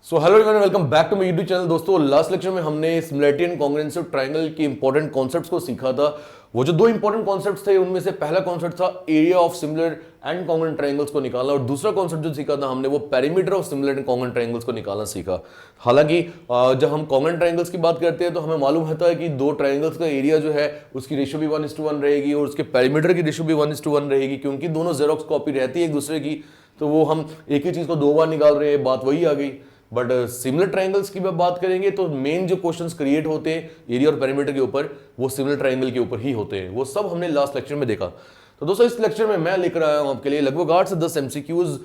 So hello everyone, welcome back to my YouTube channel. दोस्तों, last lecture में हमने similarity and congruence of triangle के important concepts को सीखा था। वो जो दो इंपॉर्टेंट कॉन्सेप्ट्स थे उनमें से पहला कॉन्सेप्ट था area of similar and congruent triangles को निकालना, और दूसरा कॉन्सेप्ट जो सीखा था हमने वो perimeter of similar and congruent triangles को निकालना सीखा। हालांकि जब हम कॉन्ग्रुएंट ट्रायंगल्स की बात करते हैं तो हमें मालूम होता है कि दो ट्रायंगल्स का एरिया जो है उसकी रेशियो भी 1:1 रहेगी और उसके पेरीमीटर की रेशियो भी 1:1 रहेगी, क्योंकि दोनों जेरोक्स कॉपी रहती है एक दूसरे की। तो वो हम एक ही चीज को दो बार निकाल रहे हैं, बात वही आ गई। बट सिमिलर ट्रायंगल्स की बात करेंगे तो मेन जो क्वेश्चंस क्रिएट होते हैं एरिया और पेरीमीटर के ऊपर वो सिमिलर ट्रायंगल के ऊपर ही होते हैं। वो सब हमने लास्ट लेक्चर में देखा। तो दोस्तों, इस लेक्चर में मैं लेकर आया हूं आपके लिए लगभग 8 से 10 एमसीक्यूज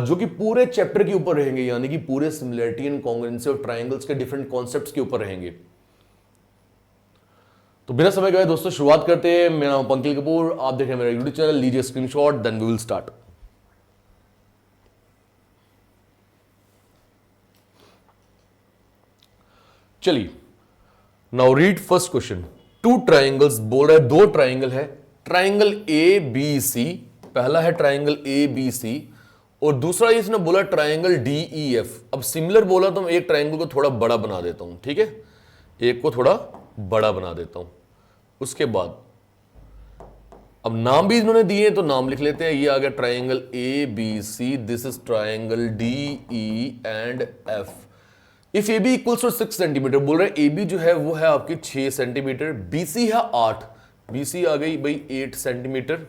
जो कि पूरे चैप्टर के ऊपर रहेंगे, यानी कि पूरे similarity and congruency of triangles के डिफरेंट कॉन्सेप्ट्स के ऊपर रहेंगे। तो बिना समय गए दोस्तों शुरुआत करते हैं। मेरा नाम पंकज कपूर, आप देख रहे हैं मेरा यूट्यूब चैनल। लीजिए screenshot, then we will start. चलिए, now read first question. Two triangles बोल रहा है, दो ट्राइंगल है, ट्राइंगल ए बी सी। पहला है ट्राइंगल ए बी सी और दूसरा इसने बोला ट्राइंगल डी ई एफ। अब सिमिलर बोला तो मैं एक ट्राइंगल को थोड़ा बड़ा बना देता हूं, ठीक है, एक को थोड़ा बड़ा बना देता हूं। उसके बाद अब नाम भी इन्होंने दिए तो नाम लिख लेते हैं। ये आ गया triangle A B C, this is triangle D E and F. If A B equals to 6 centimetre, बोल रहे ए बी जो है वो है आपकी 6 सेंटीमीटर, बी सी है 8, बी सी आ गई भाई 8 centimetre.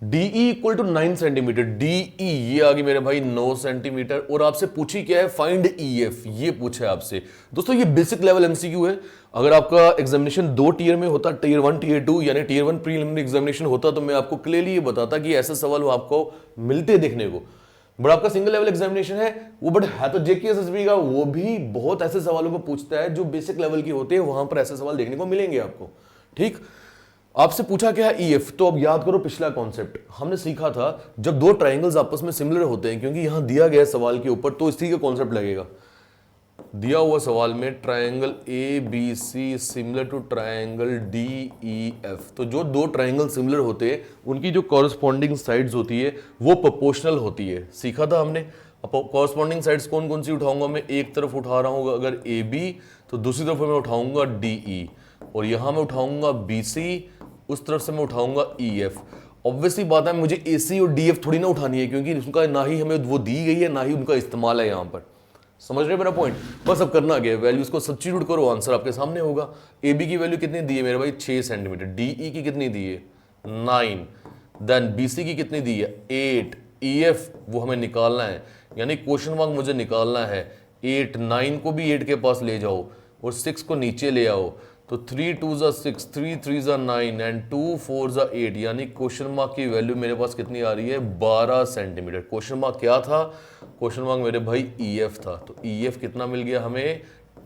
DE equal to 9 centimetre, DE ये आ गई मेरे भाई 9 सेंटीमीटर। और आपसे पूछी क्या है, फाइंड ई एफ, ये पूछा है आपसे। दोस्तों ये बेसिक लेवल एमसीक्यू है। अगर आपका एग्जामिनेशन 2 टीयर में होता, टीयर 1 टीयर 2, यानी टीयर 1 प्रीलिमिनरी एग्जामिनेशन होता, तो मैं आपको क्लियरली ये बताता कि ऐसे सवाल आपको मिलते देखने को। बट आपका सिंगल लेवल एग्जामिनेशन है वो, बट है तो जेके एसएसबी का, वो भी बहुत ऐसे सवालों को पूछता है जो बेसिक लेवल के होते हैं। वहां पर ऐसे सवाल देखने को मिलेंगे आपको। ठीक, आपसे पूछा क्या है ईएफ। तो अब याद करो पिछला कॉन्सेप्ट हमने सीखा था, जब दो ट्राइंगल्स आपस में सिमिलर होते हैं, क्योंकि यहां दिया गया सवाल के ऊपर तो इसी का कॉन्सेप्ट लगेगा। दिया हुआ सवाल में triangle A B C similar to triangle D E F. तो जो दो ट्राइंगल सिमिलर होते हैं उनकी जो कॉरस्पॉन्डिंग साइड्स होती है वो प्रोपोर्शनल होती है, सीखा था हमने। अब कॉरस्पॉन्डिंग साइड्स कौन कौन सी उठाऊंगा मैं, एक तरफ उठा रहा हूं अगर ए बी, तो दूसरी तरफ मैं उठाऊंगा डी ई, और यहां मैं उठाऊंगा बी सी, उस तरफ से मैं उठाऊंगा ई एफ। ऑब्वियसली बात है मुझे ए सी और डी एफ थोड़ी ना उठानी है, क्योंकि उनका ना ही हमें वो दी गई है ना ही उनका इस्तेमाल है यहां पर। समझ रहे मेरा पॉइंट। बस अब करना क्या है, वैल्यूज को सब्स्टिट्यूट करो, आंसर आपके सामने होगा। ए बी की वैल्यू कितनी दी है मेरे भाई 6 सेंटीमीटर, डी ई की कितनी दी है 9, देन बी सी की कितनी दी है 8, ई एफ वो हमें निकालना है, यानी क्वेश्चन मार्क मुझे निकालना है 8। 9 को भी 8 के पास ले जाओ और 6 को नीचे ले आओ, तो 3 2 6, 3 3 9 एंड 2 4 8, यानी क्वेश्चन मार्क की वैल्यू मेरे पास कितनी आ रही है 12 सेंटीमीटर। क्वेश्चन मार्क क्या था, क्वेश्चन मार्क मेरे भाई ईएफ था। तो ईएफ कितना मिल गया हमें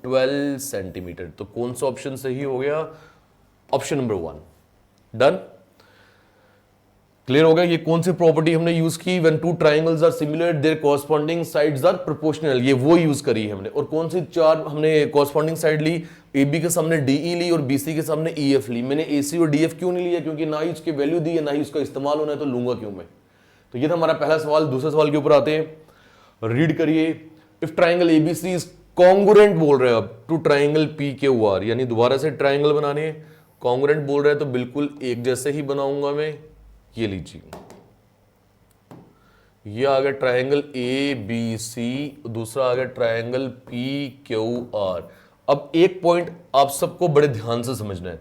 12 सेंटीमीटर। तो कौन सा ऑप्शन सही हो गया, ऑप्शन नंबर 1। डन, क्लियर हो गया। ये कौन सी प्रॉपर्टी हमने यूज की, when two triangles are similar their corresponding sides are proportional, ये वो यूज करी है हमने। और कौन सी चार हमने कॉरस्पॉन्डिंग साइड ली, ए बी के सामने डीई ली और बी सी के सामने ई एफ ली। मैंने ए सी और डी एफ क्यों नहीं लिया, क्योंकि ना ही उसकी वैल्यू दी है ना ही उसका इस्तेमाल होना है, तो लूंगा क्यों मैं। तो ये था हमारा पहला सवाल। दूसरे सवाल के ऊपर आते हैं, रीड करिए। If triangle ABC is congruent बोल रहे हैं अब to triangle P Q R, यानी दोबारा से ट्राइंगल बनाने हैं। कॉन्ग्रुएंट बोल रहे हैं तो बिल्कुल एक जैसे ही बनाऊंगा मैं। ये लीजिए, ये आ गया ट्राइंगल ए बी सी, दूसरा आ गया ट्राइंगल पी क्यू आर। अब एक पॉइंट आप सबको बड़े ध्यान से समझना है,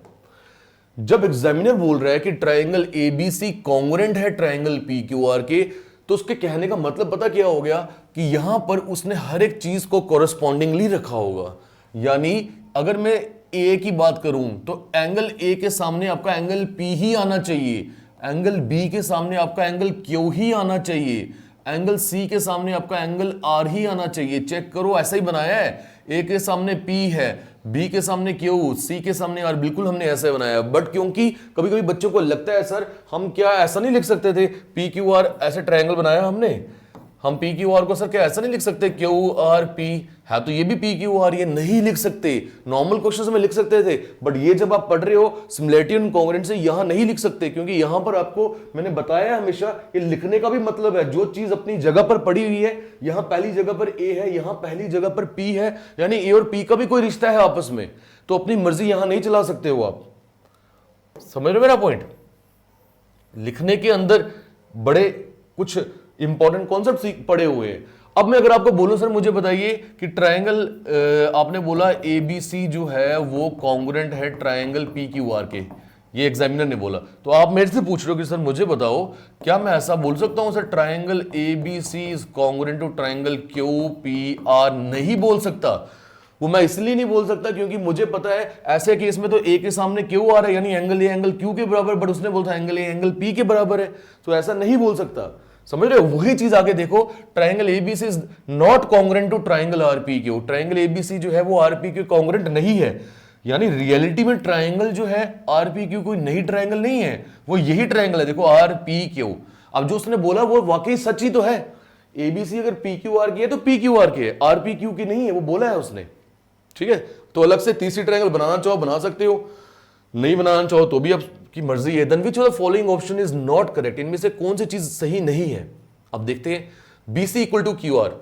जब एग्जामिनर बोल रहा है कि triangle A B C congruent है ट्राइंगल पी क्यू आर के, तो उसके कहने का मतलब पता क्या हो गया कि यहां पर उसने हर एक चीज को कॉरस्पॉन्डिंगली रखा होगा। यानी अगर मैं ए की बात करूं तो एंगल ए के सामने आपका एंगल पी ही आना चाहिए, एंगल बी के सामने आपका एंगल क्यू ही आना चाहिए, एंगल सी के सामने आपका एंगल आर ही आना चाहिए। चेक करो, ऐसा ही बनाया है। ए के सामने पी है, बी के सामने क्यू, सी के सामने आर, बिल्कुल हमने ऐसे बनाया। बट क्योंकि कभी कभी बच्चों को लगता है सर हम क्या ऐसा नहीं लिख सकते थे, पी क्यू आर ऐसे ट्रायंगल बनाया हमने। हम पी क्यू आर को सर क्या ऐसा नहीं लिख सकते, क्यू आर पी है तो ये भी पी क्यू आर, ये नहीं लिख सकते। नॉर्मल क्वेश्चन में लिख सकते थे, बट ये जब आप पढ़ रहे हो सिमिलैरिटी एंड कॉन्ग्रुएंट से, यहां नहीं लिख सकते, क्योंकि यहां पर आपको मैंने बताया हमेशा ये लिखने का भी मतलब है, जो चीज अपनी जगह पर पड़ी हुई है, यहां पहली जगह पर ए है, यहां पहली जगह पर पी है, यानी ए और पी का भी कोई रिश्ता है आपस में, तो अपनी मर्जी यहां नहीं चला सकते हो आप। समझ रहे हो मेरा पॉइंट? लिखने के अंदर बड़े कुछ इंपॉर्टेंट कॉन्सेप्ट पड़े हुए हैं। अब मैं अगर आपको बोलूं सर मुझे बताइए कि ट्रायंगल, आपने बोला एबीसी जो है वो कॉन्ग्रुएंट है ट्रायंगल पी क्यू आर के, ये एग्जामिनर ने बोला, तो आप मेरे से पूछ रहे हो कि सर मुझे बताओ क्या मैं ऐसा बोल सकता हूं sir triangle ABC is congruent to triangle Q P R? नहीं बोल सकता। वो मैं इसलिए नहीं बोल सकता क्योंकि मुझे पता है ऐसे केस में तो ए के सामने क्यू आ रहा है, यानी एंगल ए एंगल क्यू के बराबर, बट उसने बोला एंगल ए एंगल पी के बराबर है, तो ऐसा नहीं बोल सकता। समझ रहे हो? वही चीज आगे देखो, triangle ABC is not congruent to triangle RPQ. Triangle ABC जो है वो आरपीक्यू कॉन्ग्रुएंट नहीं है, यानी रियलिटी में ट्रायंगल जो है आरपीक्यू कोई नई ट्रायंगल नहीं है, वो यही ट्रायंगल है, देखो आरपीक्यू। अब जो उसने बोला वो वाकई सच ही तो है, एबीसी अगर पी क्यू आर की है तो पी क्यू आर की है, आरपीक्यू की नहीं है, वो बोला है उसने। ठीक है, तो अलग से तीसरी ट्रायंगल बनाना चाहो बना सकते हो, नहीं बनाना चाहो तो भी आपकी मर्जी है। Then which of the following option is not correct? इनमें से कौन सी चीज सही नहीं है? अब देखते हैं, BC equal to Q R.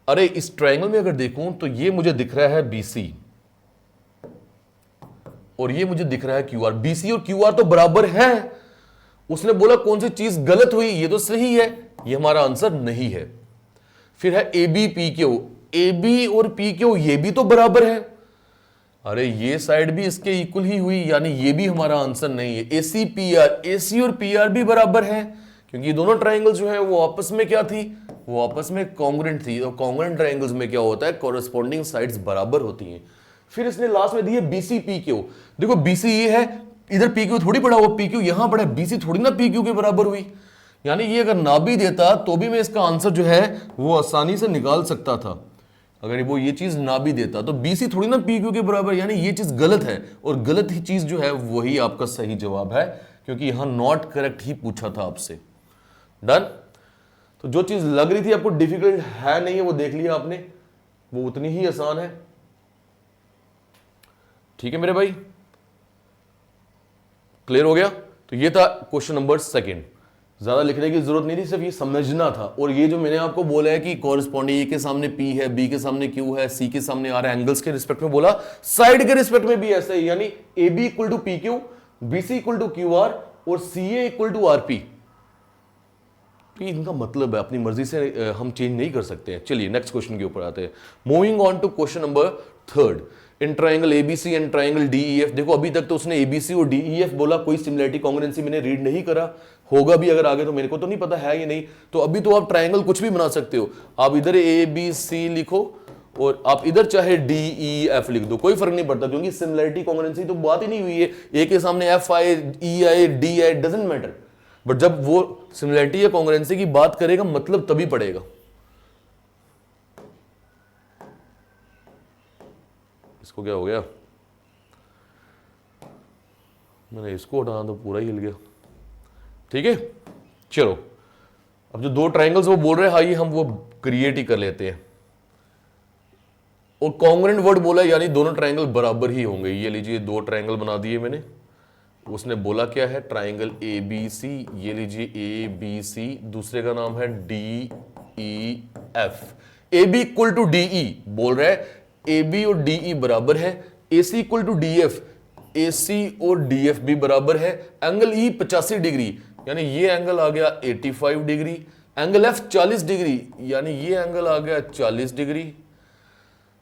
अरे इस ट्रायंगल में अगर देखूं तो ये मुझे दिख रहा है बीसी और ये मुझे दिख रहा है क्यू आर। बीसी और क्यू आर तो बराबर है। उसने बोला कौन सी चीज गलत हुई, ये तो सही है, ये हमारा आंसर नहीं है। फिर है A B P Q, A B और पी क्यू ये भी तो बराबर है। अरे ये साइड भी इसके इक्वल ही हुई, यानी ये भी हमारा आंसर नहीं है। एसी पी आर, एसी और पी आर भी बराबर है, क्योंकि ये दोनों ट्रायंगल जो है वो आपस में क्या थी, वो आपस में कॉन्ग्रुएंट थी। और कॉन्ग्रुएंट ट्रायंगल्स में क्या होता है, कॉरेस्पॉन्डिंग साइड्स बराबर होती हैं। फिर इसने लास्ट में दी है बीसी पी क्यू। देखो बीसी ये है, इधर पी क्यू थोड़ी पड़ा हुआ, पी क्यू यहां पड़ा है, बीसी थोड़ी ना पी क्यू के बराबर हुई, यानी ये अगर ना भी देता तो भी मैं इसका आंसर जो है वो आसानी से निकाल सकता था, अगर वो ये चीज ना भी देता। तो बीसी थोड़ी ना पी क्यू के बराबर, यानी ये चीज गलत है, और गलत ही चीज जो है वही आपका सही जवाब है, क्योंकि यहां नॉट करेक्ट ही पूछा था आपसे। डन? तो जो चीज लग रही थी आपको डिफिकल्ट है नहीं है, वो देख लिया आपने, वो उतनी ही आसान है। ठीक है मेरे भाई, क्लियर हो गया? तो ये था क्वेश्चन नंबर सेकंड। ज्यादा लिखने की जरूरत नहीं थी, सिर्फ ये समझना था। और ये जो मैंने आपको बोला है कि कॉरेस्पॉन्डिंग ए के सामने पी है, बी के सामने क्यू है, सी के सामने आर है, एंगल्स के रिस्पेक्ट में बोला, साइड के रिस्पेक्ट में भी ऐसा ही, यानी A B equal to P Q, B C equal to Q R और C A equal to R P. इनका मतलब है, अपनी मर्जी से हम चेंज नहीं कर सकते हैं। चलिए नेक्स्ट क्वेश्चन के ऊपर आते हैं। Moving on to question number third. In triangle ABC and triangle DEF, देखो अभी तक तो उसने एबीसी और डीईएफ बोला, कोई सिमिलरिटी कॉन्ग्रुएंसी मैंने रीड नहीं करा, होगा भी अगर आगे तो मेरे को तो नहीं पता है या नहीं। तो अभी तो आप ट्रायंगल कुछ भी बना सकते हो, आप इधर ए बी सी लिखो और आप इधर चाहे डी ई एफ लिख दो, कोई फर्क नहीं पड़ता, क्योंकि सिमिलरिटी कॉन्ग्रुएंसी तो बात ही नहीं हुई है। ए के सामने एफ आए, ई आए, डी आए, डजंट मैटर, बट जब वो सिमिलरिटी या कॉन्ग्रुएंसी की बात करेगा मतलब तभी पड़ेगा। इसको क्या हो गया, मैंने इसको हटाना तो पूरा ही हिल गया। ठीक है, चलो अब जो दो ट्रायंगल्स वो बोल रहे हैं, आइए हम वो क्रिएट ही कर लेते हैं। और कॉन्ग्रुएंट वर्ड बोला, यानी दोनों ट्रायंगल बराबर ही होंगे। ये लीजिए दो ट्रायंगल बना दिए मैंने, उसने बोला क्या है, ट्रायंगल ए बी सी, ये लीजिए ए बी सी, दूसरे का नाम है D E F. A B equal to D E बोल रहा है, ए बी और डी ई बराबर है। ए सी इक्वल टू डी एफ, ए सी और डी एफ भी बराबर है। एंगल ई 85 डिग्री, यानी ये एंगल आ गया 85 डिग्री। एंगल एफ 40 डिग्री, यानी ये एंगल आ गया 40 डिग्री।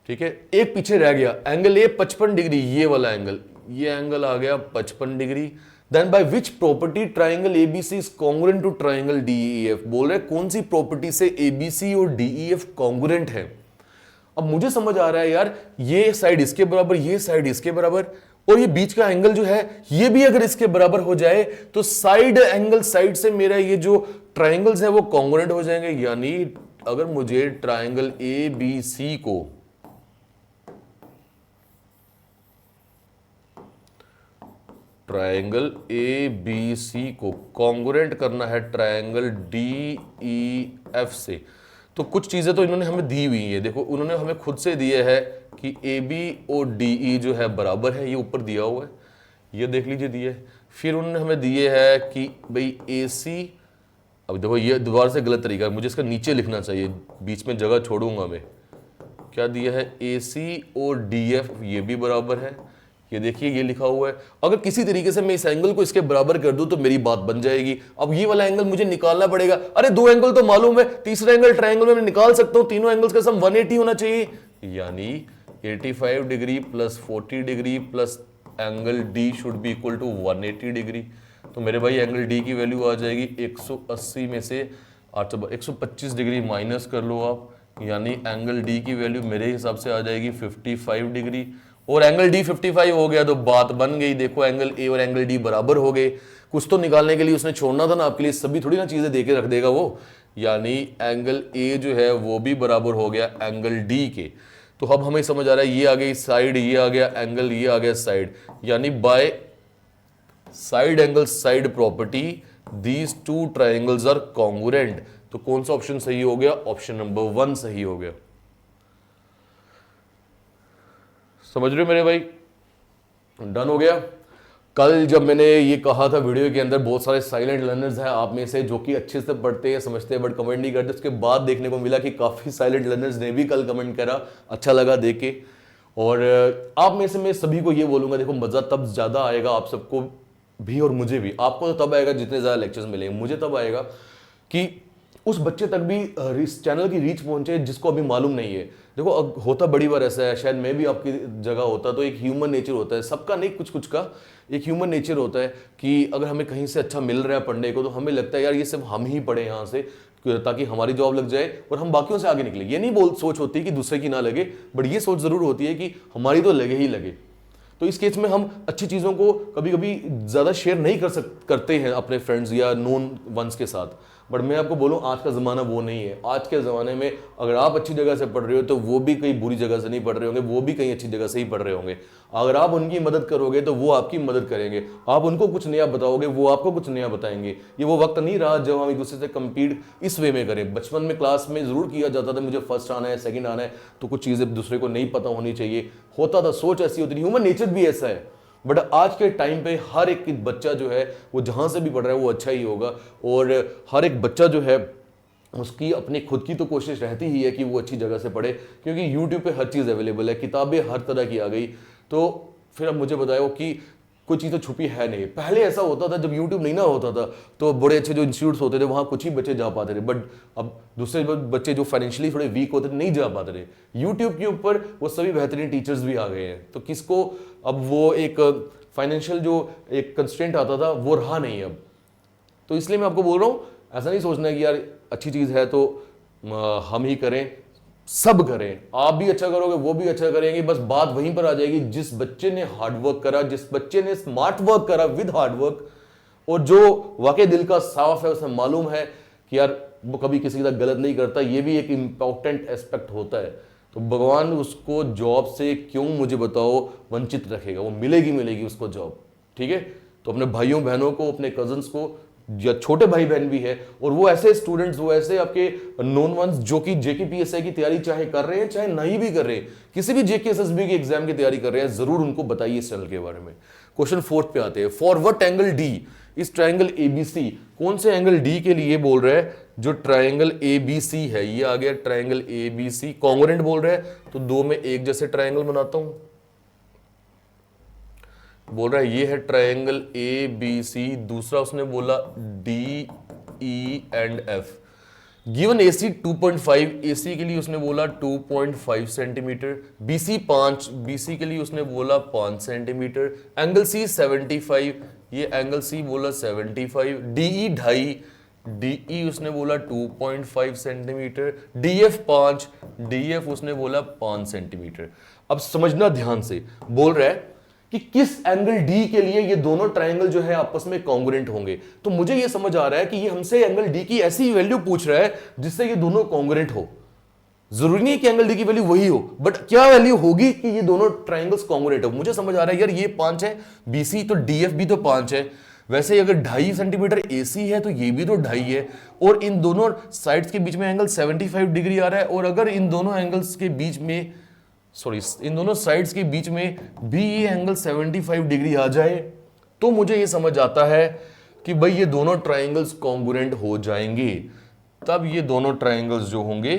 ठीक है, एक पीछे रह गया, एंगल ए 55 डिग्री, ये वाला एंगल, ये एंगल आ गया 55 degree. Then by which property triangle ABC is congruent to triangle DEF, बोल रहे कौन सी प्रॉपर्टी से एबीसी और डीईएफ कॉन्ग्रुएंट है। अब मुझे समझ आ रहा है यार, ये साइड इसके बराबर, ये साइड इसके बराबर, और ये बीच का एंगल जो है ये भी अगर इसके बराबर हो जाए तो साइड एंगल साइड से मेरा ये जो ट्रायंगल्स है वो कॉन्ग्रुएंट हो जाएंगे। यानी अगर मुझे ट्रायंगल ए बी सी को ट्रायंगल ए बी सी को कॉन्ग्रुएंट करना है ट्रायंगल डी ई एफ से, तो कुछ चीजें तो इन्होंने हमें दी हुई है, देखो उन्होंने हमें खुद से दिए है कि ए बी और डी ई जो है बराबर है, ये ऊपर दिया हुआ है, ये देख लीजिए दिए। फिर उन्होंने हमें दिए है कि भाई ए सी, अब देखो ये दोबारा से गलत तरीका है, मुझे इसका नीचे लिखना चाहिए, बीच में जगह छोड़ूंगा मैं। क्या दिया है, ए सी और डी एफ ये भी बराबर है, ये देखिए ये लिखा हुआ है। अगर किसी तरीके से मैं इस एंगल को इसके बराबर कर दूं तो मेरी बात बन जाएगी। अब ये वाला एंगल मुझे निकालना पड़ेगा, अरे दो एंगल तो मालूम है, तीसरा एंगल ट्रायंगल में मैं निकाल सकता हूं, तीनों एंगल्स का सम 180 होना चाहिए, यानी 85 degree plus 40 degree plus angle D should be equal to 180 degree. तो मेरे भाई एंगल डी की वैल्यू आ जाएगी 180 में से 125 डिग्री माइनस कर लो आप, यानी एंगल डी की वैल्यू मेरे हिसाब से आ जाएगी 55 डिग्री। और एंगल डी 55 हो गया तो बात बन गई। देखो एंगल ए और एंगल डी बराबर हो गए। कुछ तो निकालने के लिए उसने छोड़ना था ना आपके लिए, सभी थोड़ी ना चीजें देके रख देगा वो। यानी एंगल ए जो है वो भी बराबर हो गया एंगल डी के। तो अब हमें समझ आ रहा है, ये आ गई साइड, ये आ गया एंगल, ये आ गया साइड, यानी by side angle side property these two triangles are congruent. तो कौन सा ऑप्शन सही हो गया, ऑप्शन नंबर 1 सही हो गया। समझ रहे हो मेरे भाई, डन हो गया। कल जब मैंने ये कहा था वीडियो के अंदर, बहुत सारे साइलेंट लर्नर्स हैं आप में से जो कि अच्छे से पढ़ते हैं समझते हैं बट कमेंट नहीं करते। उसके बाद देखने को मिला कि काफ़ी साइलेंट लर्नर्स ने भी कल कमेंट करा, अच्छा लगा देख के। और आप में से मैं सभी को ये बोलूँगा, देखो मज़ा तब ज़्यादा आएगा आप सबको भी और मुझे भी। आपको तो तब आएगा जितने ज़्यादा लेक्चर्स मिलेंगे, मुझे तब आएगा कि उस बच्चे तक भी इस चैनल की रीच पहुंचे जिसको अभी मालूम नहीं है। देखो होता बड़ी बार ऐसा है, शायद मैं भी आपकी जगह होता तो एक ह्यूमन नेचर होता है, सबका नहीं कुछ कुछ का एक ह्यूमन नेचर होता है कि अगर हमें कहीं से अच्छा मिल रहा है पढ़ने को तो हमें लगता है यार ये सिर्फ हम ही पढ़े यहाँ से ताकि हमारी जॉब लग जाए और हम बाकियों से आगे निकले। ये नहीं सोच होती कि दूसरे की ना लगे, बट ये सोच जरूर होती है कि हमारी तो लगे ही लगे। तो इस केस में हम अच्छी चीज़ों को कभी कभी ज़्यादा शेयर नहीं करते हैं अपने फ्रेंड्स या नोन वंस के साथ। बट मैं आपको बोलूं आज का ज़माना वो नहीं है। आज के ज़माने में अगर आप अच्छी जगह से पढ़ रहे हो तो वो भी कहीं बुरी जगह से नहीं पढ़ रहे होंगे, वो भी कहीं अच्छी जगह से ही पढ़ रहे होंगे। अगर आप उनकी मदद करोगे तो वो आपकी मदद करेंगे, आप उनको कुछ नया बताओगे वो आपको कुछ नया बताएंगे। ये वो वक्त नहीं रहा जब हम एक दूसरे से कम्पीट इस वे में करें। बचपन में क्लास में ज़रूर किया जाता था मुझे फर्स्ट आना है, सेकेंड आना है, तो कुछ चीज़ें दूसरे को नहीं पता होनी चाहिए, होता था, सोच ऐसी होती थी, ह्यूमन नेचर भी ऐसा है। बट आज के टाइम पे हर एक बच्चा जो है वो जहाँ से भी पढ़ रहा है वो अच्छा ही होगा। और हर एक बच्चा जो है उसकी अपनी खुद की तो कोशिश रहती ही है कि वो अच्छी जगह से पढ़े, क्योंकि यूट्यूब पे हर चीज़ अवेलेबल है, किताबें हर तरह की आ गई। तो फिर अब मुझे बताओ कि कोई चीज़ तो छुपी है नहीं। पहले ऐसा होता था जब यूट्यूब नहीं ना होता था तो बड़े अच्छे जो इंस्टीट्यूट्स होते थे वहाँ कुछ ही बच्चे जा पाते थे, बट अब दूसरे बच्चे जो फाइनेंशियली थोड़े वीक होते थे नहीं जा पाते थे। यूट्यूब के ऊपर वो सभी बेहतरीन टीचर्स भी आ गए हैं, तो किसको अब वो एक फाइनेंशियल जो एक कंस्ट्रेंट आता था वो रहा नहीं अब। तो इसलिए मैं आपको बोल रहा हूँ ऐसा नहीं सोचना है कि यार अच्छी चीज़ है तो हम ही करें, सब करें। आप भी अच्छा करोगे वो भी अच्छा करेंगे, बस बात वहीं पर आ जाएगी जिस बच्चे ने हार्डवर्क करा, जिस बच्चे ने स्मार्ट वर्क करा विद हार्डवर्क, और जो वाकई दिल का साफ है, उसे मालूम है कि यार वो कभी किसी के साथ गलत नहीं करता। ये भी एक इम्पोर्टेंट एस्पेक्ट होता है। तो भगवान उसको जॉब से क्यों मुझे बताओ वंचित रखेगा, वो मिलेगी उसको जॉब। ठीक है, तो अपने भाइयों बहनों को, अपने कजन्स को, या छोटे भाई बहन भी है, और वो ऐसे स्टूडेंट्स, वो ऐसे आपके नोन वंस जो कि जेके पीएसआई की तैयारी चाहे कर रहे हैं चाहे नहीं भी कर रहे हैं, किसी भी जेके एसएसबी की एग्जाम की तैयारी कर रहे हैं, जरूर उनको बताइए इस चैनल के बारे में। क्वेश्चन 4 पे आते हैं। फॉर व्हाट एंगल डी इस ट्राइंगल एबीसी, कौन से एंगल डी के लिए बोल रहा है? जो ट्राइंगल एबीसी है, ये आ गया ट्राइंगल एबीसी कॉन्ग्रुएंट बोल रहा है, तो दो में एक जैसे ट्राइंगल बनाता हूं। बोल रहा है ये है ट्राइंगल ए बी सी, दूसरा उसने बोला D E and F. Given AC 2.5, AC के लिए उसने बोला 2.5 सेंटीमीटर, BC 5, BC के लिए उसने बोला 5 सेंटीमीटर, एंगल C 75, ये एंगल C बोला 75, DE 2.5, DE उसने बोला 2.5 सेंटीमीटर, DF 5, DF उसने बोला 5 सेंटीमीटर। अब समझना ध्यान से, बोल रहा है कि किस एंगल डी के लिए ये दोनों ट्राइंगल जो है आपस में कॉन्ग्रुएंट होंगे। तो मुझे ये समझ आ रहा है कि ये हमसे एंगल डी की ऐसी वैल्यू पूछ रहा है जिससे ये दोनों कॉन्ग्रुएंट हो। जरूरी नहीं है कि एंगल डी की वैल्यू वही हो, बट क्या वैल्यू होगी कि ये दोनों ट्राइंगल्स कॉन्ग्रुएंट हो। मुझे समझ आ रहा है यार ये 5 है BC, तो DF भी तो 5 है, वैसे अगर 2.5 सेंटीमीटर AC है तो ये भी तो 2.5 है, और इन दोनों साइड्स के बीच में एंगल 75 डिग्री आ रहा है, और अगर इन दोनों एंगल्स के बीच में इन दोनों साइड्स के बीच में भी ये एंगल 75 डिग्री आ जाए तो मुझे ये समझ आता है कि भाई ये दोनों ट्राइंगल्स कॉन्ग्रुएंट हो जाएंगे। तब ये दोनों ट्राइंगल्स जो होंगे,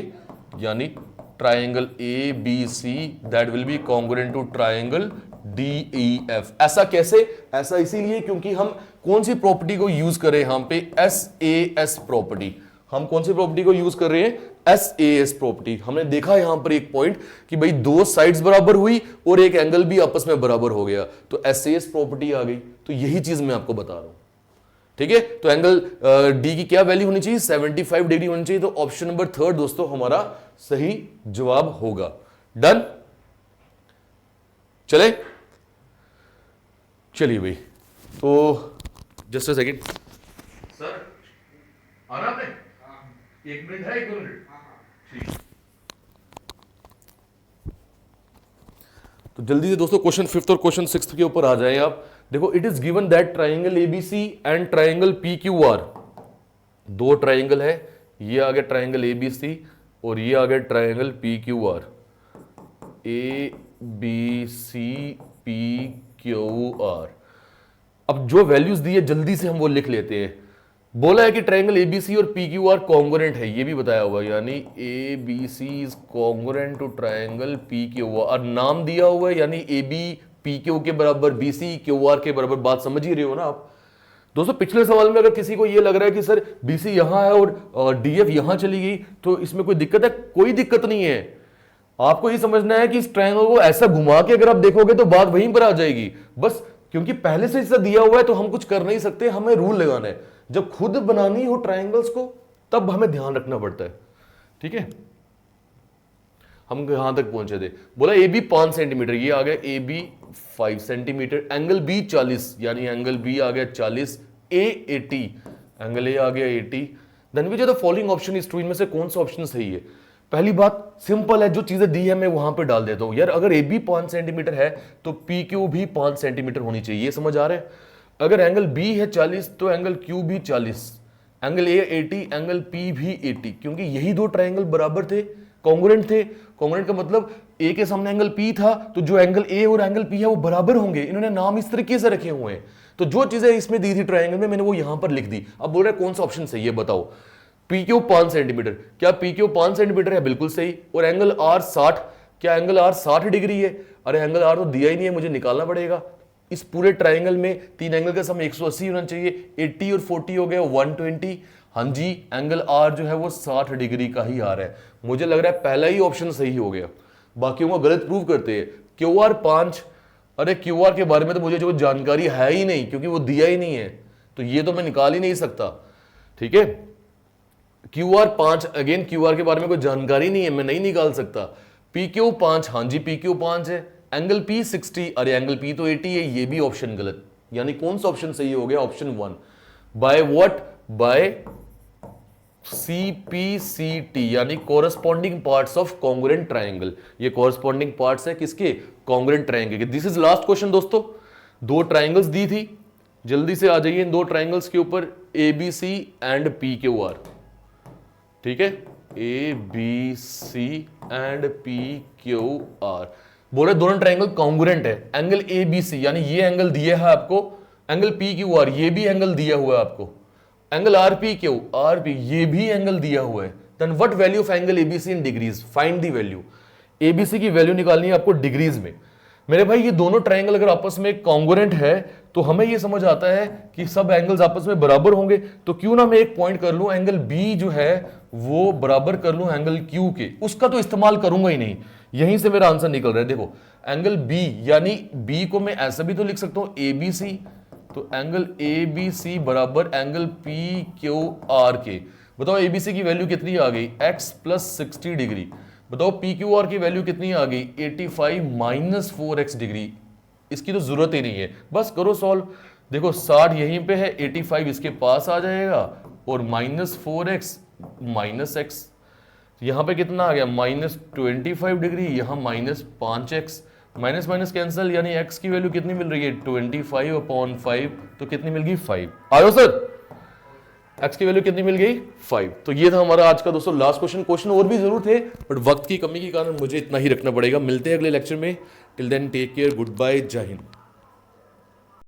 यानी triangle ABC that will be congruent to triangle DEF। ऐसा कैसे? ऐसा इसीलिए क्योंकि हम कौन सी प्रॉपर्टी को यूज कर रहे हैं यहां पे, SAS प्रॉपर्टी। हम कौन सी प्रॉपर्टी को यूज कर रहे हैं? SAS property. हमने देखा यहां पर एक पॉइंट कि भाई दो साइड्स बराबर हुई और एक एंगल भी आपस में बराबर हो गया, तो SAS प्रॉपर्टी आ गई। तो यही चीज मैं आपको बता रहा हूं, ठीक है। तो एंगल D की क्या वैल्यू होनी चाहिए? 75 डिग्री होनी चाहिए। तो ऑप्शन नंबर 3 दोस्तों हमारा सही जवाब होगा। डन, चले चलिए भाई। तो जस्ट अ सेकंड सर, आना आपने? 1 मिनट है, 1-2 मिनट, ठीक। तो जल्दी से दोस्तों क्वेश्चन 5th और क्वेश्चन 6th के ऊपर आ जाए आप। देखो, it is given that triangle ABC and triangle PQR, दो ट्राइंगल है, ये आ गया ट्राइंगल ABC और ये आ गया ट्राइंगल PQR। ABC PQR। अब जो वैल्यूज दी है जल्दी से हम वो लिख लेते हैं। बोला है कि ट्राइंगल ABC और PQR कॉन्ग्रुएंट है, ये भी बताया हुआ है, यानी ABC is congruent to triangle PQR। नाम दिया हुआ है, यानी AB PQ के बराबर, BC QR के बराबर। बात समझ ही रहे हो ना आप दोस्तों? पिछले सवाल में अगर किसी को ये लग रहा है कि सर BC यहां है और DF यहां चली गई, तो इसमें कोई दिक्कत है? कोई दिक्कत नहीं है। आपको ये समझना है कि इस ट्रायंगल को ऐसा घुमा के अगर आप देखोगे तो बात वहीं पर आ जाएगी। बस क्योंकि पहले से इससे दिया हुआ है तो हम कुछ कर नहीं सकते, हमें रूल लगाना है। जब खुद बनानी हो ट्रायंगल्स को तब हमें ध्यान रखना पड़ता है, ठीक है। हम यहां तक पहुंचे थे, बोला AB 5 सेंटीमीटर, ये आ गया AB 5 सेंटीमीटर, एंगल B 40, यानी एंगल B आ गया 40, A 80, एंगल A आ गया 80। Then which are the following option is true, इनमें से कौन सा ऑप्शन सही है? पहली बात सिंपल है, जो चीजें दी है मैं वहां पे डाल देता हूं यार। अगर AB 5 सेंटीमीटर है तो PQ भी 5 सेंटीमीटर होनी चाहिए, ये समझ आ रहा है। अगर एंगल B है 40 तो एंगल Q भी 40, एंगल A 80, एंगल P भी 80, क्योंकि यही दो ट्राइंगल बराबर थे, कॉन्ग्रुएंट थे। कॉन्ग्रुएंट का मतलब A के सामने एंगल P था, तो जो एंगल A और एंगल P है वो बराबर होंगे। इन्होंने नाम इस तरीके से रखे हुए हैं, तो जो चीजें इसमें दी थी ट्राइंगल में मैंने वो यहां पर लिख दी। अब बोल रहे कौन सा ऑप्शन सही है बताओ? PQ 5 सेंटीमीटर, क्या PQ 5 सेंटीमीटर है? बिल्कुल सही। और एंगल R 60, क्या एंगल R 60 डिग्री है? अरे एंगल R तो दिया ही नहीं है, मुझे निकालना पड़ेगा। इस पूरे ट्राइंगल में तीन एंगल का सम 180 होना चाहिए, 80 और 40 हो गया 120। हाँ जी, एंगल R जो है वो 60 डिग्री का ही आ रहा है। मुझे लग रहा है पहला ही ऑप्शन सही हो गया, बाकियों को गलत प्रूव करते हैं। QR 5, अरे QR के बारे में तो मुझे जो जानकारी है ही नहीं, क्योंकि वो दिया ही नहीं है, तो ये तो मैं निकाल ही नहीं सकता, ठीक है। QR 5, अगेन QR के बारे में कोई जानकारी नहीं है, मैं नहीं निकाल सकता। PQ 5, हाँ जी PQ 5 है। एंगल P 60, अरे एंगल P तो 80 है, ये भी ऑप्शन गलत। यानी कौन सा ऑप्शन सही हो गया? Option 1। By what? By CPCT, यानी corresponding parts of congruent triangle. ये कोरस्पॉन्डिंग पार्ट्स है किसके? कॉन्ग्रुएंट ट्राइंगल के। दिस इज लास्ट क्वेश्चन दोस्तों। दो ट्राइंगल्स दी थी, जल्दी से आ जाइए इन दो ट्राइंगल्स के ऊपर, ABC एंड PQR, ठीक है। ABC एंड PQR बोले दोनों ट्राइंगल कॉन्ग्रुएंट है। एंगल ABC यानी ये एंगल दिया है आपको, एंगल PQR ये भी एंगल दिया हुआ है आपको, एंगल RPQ ये भी एंगल दिया हुआ है। Then what value of angle ABC in degrees? Find the value. ABC की वैल्यू निकालनी है आपको डिग्रीज में। मेरे भाई ये दोनों ट्राइंगल अगर आपस में कॉन्ग्रुएंट है तो हमें ये समझ आता है कि सब एंगल्स आपस में बराबर होंगे। तो क्यों ना मैं एक पॉइंट कर लूं, एंगल B जो है वो बराबर कर लूं एंगल Q के। उसका तो इस्तेमाल करूंगा ही नहीं, यहीं से मेरा आंसर निकल रहा है। देखो एंगल B, यानी B को मैं ऐसा भी तो लिख सकता हूं ABC, तो एंगल ABC बराबर एंगल PQR के। बताओ ABC की वैल्यू कितनी आ गई? x plus 60 degree. बताओ PQR की वैल्यू कितनी आ गई? 85 माइनस 4x डिग्री। इसकी तो जरूरत ही नहीं है, बस करो सॉल्व। देखो 60 यहीं पे है, 85 इसके पास आ जाएगा, और माइनस 4x माइनस x, यहां पे कितना आ गया? माइनस 25 डिग्री, यहां minus 5x, minus minus cancel, यानी x की वैल्यू कितनी मिल रही है 25/5, तो कितनी मिल गई 5। आयो सर, x की वैल्यू कितनी मिल गई 5। तो ये था हमारा आज का दोस्तों लास्ट क्वेश्चन और भी जरूर थे, बट वक्त की कमी के कारण मुझे इतना ही रखना पड़ेगा। मिलते हैं अगले लेक्चर में। Till then take care, good bye, जय हिंद।